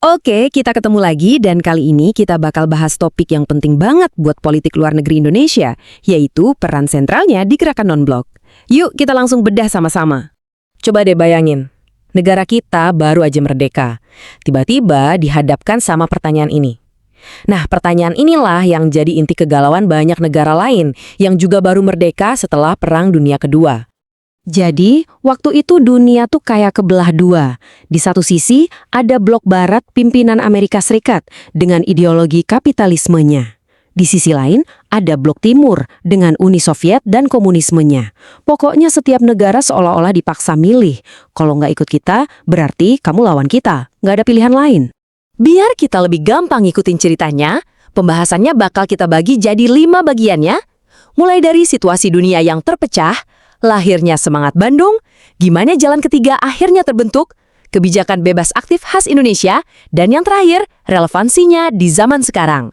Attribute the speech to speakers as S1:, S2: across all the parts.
S1: Oke, kita ketemu lagi dan kali ini kita bakal bahas topik yang penting banget buat politik luar negeri Indonesia, yaitu peran sentralnya di gerakan non-blok. Yuk kita langsung bedah sama-sama. Coba deh bayangin, negara kita baru aja merdeka. Tiba-tiba dihadapkan sama pertanyaan ini. Nah, pertanyaan inilah yang jadi inti kegalauan banyak negara lain yang juga baru merdeka setelah Perang Dunia Kedua. Jadi, waktu itu dunia tuh kayak kebelah dua. Di satu sisi, ada blok barat pimpinan Amerika Serikat dengan ideologi kapitalismenya. Di sisi lain, ada blok timur dengan Uni Soviet dan komunismenya. Pokoknya setiap negara seolah-olah dipaksa milih. Kalau nggak ikut kita, berarti kamu lawan kita. Nggak ada pilihan lain. Biar kita lebih gampang ngikutin ceritanya, pembahasannya bakal kita bagi jadi 5 bagiannya. Mulai dari situasi dunia yang terpecah, lahirnya semangat Bandung, gimana jalan ketiga akhirnya terbentuk, kebijakan bebas aktif khas Indonesia, dan yang terakhir, relevansinya di zaman sekarang.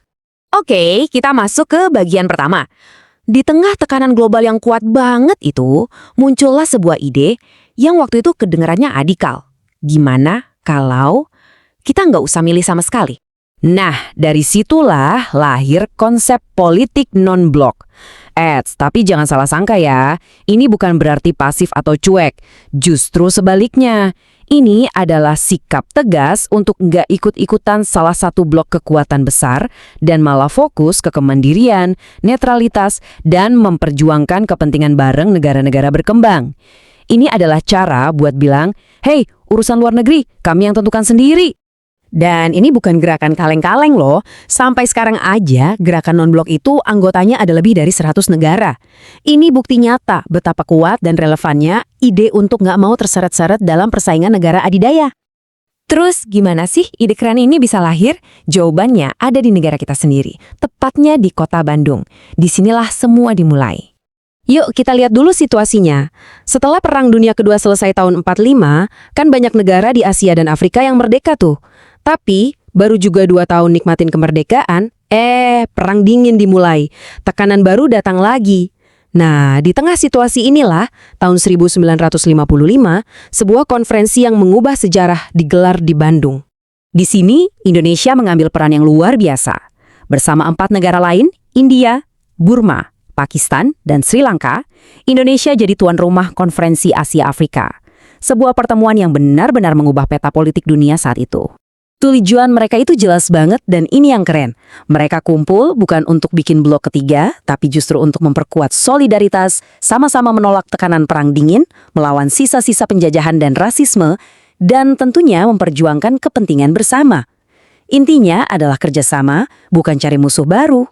S1: Oke, kita masuk ke bagian pertama. Di tengah tekanan global yang kuat banget itu, muncullah sebuah ide yang waktu itu kedengarannya radikal. Gimana kalau kita nggak usah milih sama sekali? Nah, dari situlah lahir konsep politik non-blok. Tapi jangan salah sangka ya, ini bukan berarti pasif atau cuek. Justru sebaliknya, ini adalah sikap tegas untuk nggak ikut-ikutan salah satu blok kekuatan besar dan malah fokus ke kemandirian, netralitas, dan memperjuangkan kepentingan bareng negara-negara berkembang. Ini adalah cara buat bilang, hey, urusan luar negeri, kami yang tentukan sendiri. Dan ini bukan gerakan kaleng-kaleng loh. Sampai sekarang aja, gerakan non-blok itu anggotanya ada lebih dari 100 negara. Ini bukti nyata betapa kuat dan relevannya ide untuk nggak mau terseret-seret dalam persaingan negara adidaya. Terus gimana sih ide keren ini bisa lahir? Jawabannya ada di negara kita sendiri, tepatnya di kota Bandung. Disinilah semua dimulai. Yuk kita lihat dulu situasinya. Setelah Perang Dunia Kedua selesai tahun 45, kan banyak negara di Asia dan Afrika yang merdeka tuh. Tapi, baru juga 2 tahun nikmatin kemerdekaan, Perang Dingin dimulai. Tekanan baru datang lagi. Nah, di tengah situasi inilah, tahun 1955, sebuah konferensi yang mengubah sejarah digelar di Bandung. Di sini, Indonesia mengambil peran yang luar biasa. Bersama 4 negara lain, India, Burma, Pakistan, dan Sri Lanka, Indonesia jadi tuan rumah konferensi Asia Afrika. Sebuah pertemuan yang benar-benar mengubah peta politik dunia saat itu. Tujuan mereka itu jelas banget dan ini yang keren. Mereka kumpul bukan untuk bikin blok ketiga, tapi justru untuk memperkuat solidaritas, sama-sama menolak tekanan Perang Dingin, melawan sisa-sisa penjajahan dan rasisme, dan tentunya memperjuangkan kepentingan bersama. Intinya adalah kerjasama, bukan cari musuh baru.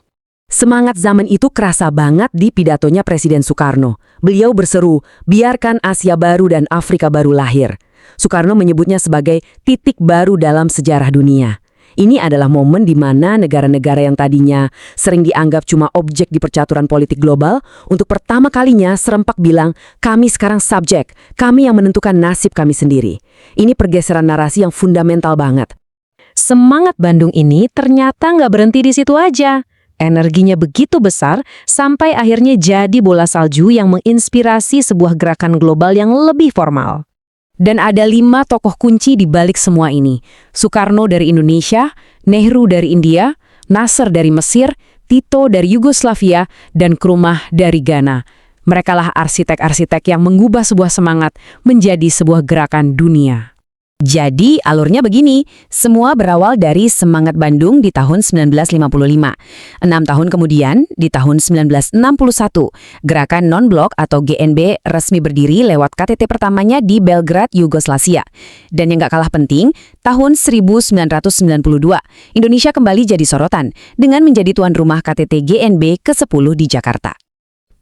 S1: Semangat zaman itu kerasa banget di pidatonya Presiden Soekarno. Beliau berseru, biarkan Asia baru dan Afrika baru lahir. Soekarno menyebutnya sebagai titik baru dalam sejarah dunia. Ini adalah momen di mana negara-negara yang tadinya sering dianggap cuma objek di percaturan politik global, untuk pertama kalinya serempak bilang, kami sekarang subjek, kami yang menentukan nasib kami sendiri. Ini pergeseran narasi yang fundamental banget. Semangat Bandung ini ternyata nggak berhenti di situ aja. Energinya begitu besar sampai akhirnya jadi bola salju yang menginspirasi sebuah gerakan global yang lebih formal. Dan ada 5 tokoh kunci di balik semua ini. Soekarno dari Indonesia, Nehru dari India, Nasser dari Mesir, Tito dari Yugoslavia, dan Nkrumah dari Ghana. Merekalah arsitek-arsitek yang mengubah sebuah semangat menjadi sebuah gerakan dunia. Jadi alurnya begini, semua berawal dari semangat Bandung di tahun 1955. 6 tahun kemudian, di tahun 1961, gerakan non-blok atau GNB resmi berdiri lewat KTT pertamanya di Belgrade, Yugoslavia. Dan yang gak kalah penting, tahun 1992, Indonesia kembali jadi sorotan dengan menjadi tuan rumah KTT GNB ke-10 di Jakarta.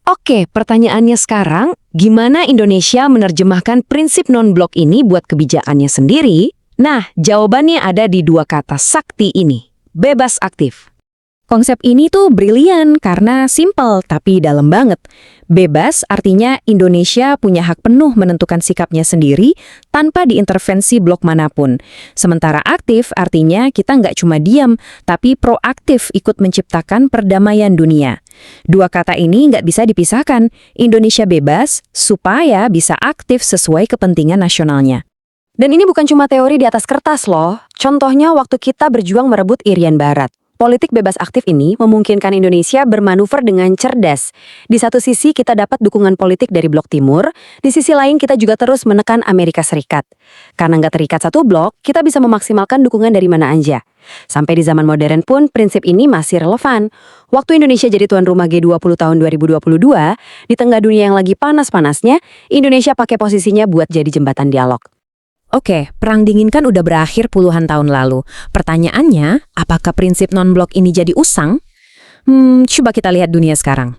S1: Oke, pertanyaannya sekarang, gimana Indonesia menerjemahkan prinsip non-blok ini buat kebijakannya sendiri? Nah, jawabannya ada di 2 kata sakti ini, bebas aktif. Konsep ini tuh brilian karena simple tapi dalam banget. Bebas artinya Indonesia punya hak penuh menentukan sikapnya sendiri tanpa diintervensi blok manapun. Sementara aktif artinya kita nggak cuma diam, tapi proaktif ikut menciptakan perdamaian dunia. 2 kata ini nggak bisa dipisahkan. Indonesia bebas supaya bisa aktif sesuai kepentingan nasionalnya.
S2: Dan ini bukan cuma teori di atas kertas loh. Contohnya waktu kita berjuang merebut Irian Barat. Politik bebas aktif ini memungkinkan Indonesia bermanuver dengan cerdas. Di satu sisi kita dapat dukungan politik dari blok timur, di sisi lain kita juga terus menekan Amerika Serikat. Karena nggak terikat satu blok, kita bisa memaksimalkan dukungan dari mana aja. Sampai di zaman modern pun prinsip ini masih relevan. Waktu Indonesia jadi tuan rumah G20 tahun 2022, di tengah dunia yang lagi panas-panasnya, Indonesia pakai posisinya buat jadi jembatan dialog.
S1: Oke, perang dingin kan udah berakhir puluhan tahun lalu. Pertanyaannya, apakah prinsip non-blok ini jadi usang? Coba kita lihat dunia sekarang.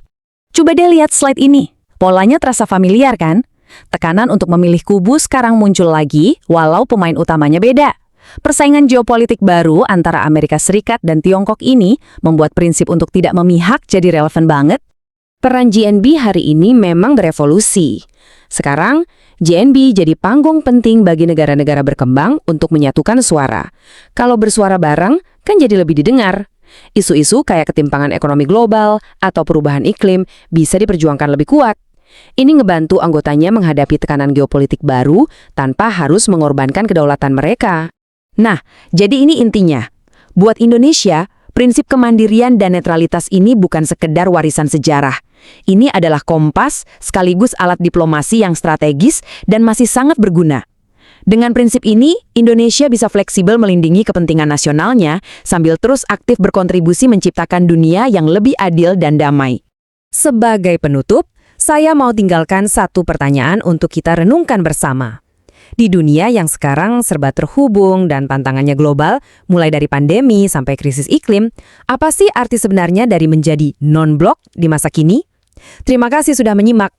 S1: Coba deh lihat slide ini. Polanya terasa familiar kan? Tekanan untuk memilih kubu sekarang muncul lagi, walau pemain utamanya beda. Persaingan geopolitik baru antara Amerika Serikat dan Tiongkok ini membuat prinsip untuk tidak memihak jadi relevan banget. Peran JNB hari ini memang berevolusi. Sekarang, JNB jadi panggung penting bagi negara-negara berkembang untuk menyatukan suara. Kalau bersuara bareng, kan jadi lebih didengar. Isu-isu kayak ketimpangan ekonomi global atau perubahan iklim bisa diperjuangkan lebih kuat. Ini ngebantu anggotanya menghadapi tekanan geopolitik baru tanpa harus mengorbankan kedaulatan mereka. Nah, jadi ini intinya. Buat Indonesia, prinsip kemandirian dan netralitas ini bukan sekedar warisan sejarah. Ini adalah kompas sekaligus alat diplomasi yang strategis dan masih sangat berguna. Dengan prinsip ini, Indonesia bisa fleksibel melindungi kepentingan nasionalnya sambil terus aktif berkontribusi menciptakan dunia yang lebih adil dan damai. Sebagai penutup, saya mau tinggalkan satu pertanyaan untuk kita renungkan bersama. Di dunia yang sekarang serba terhubung dan tantangannya global, mulai dari pandemi sampai krisis iklim, apa sih arti sebenarnya dari menjadi non-blok di masa kini? Terima kasih sudah menyimak.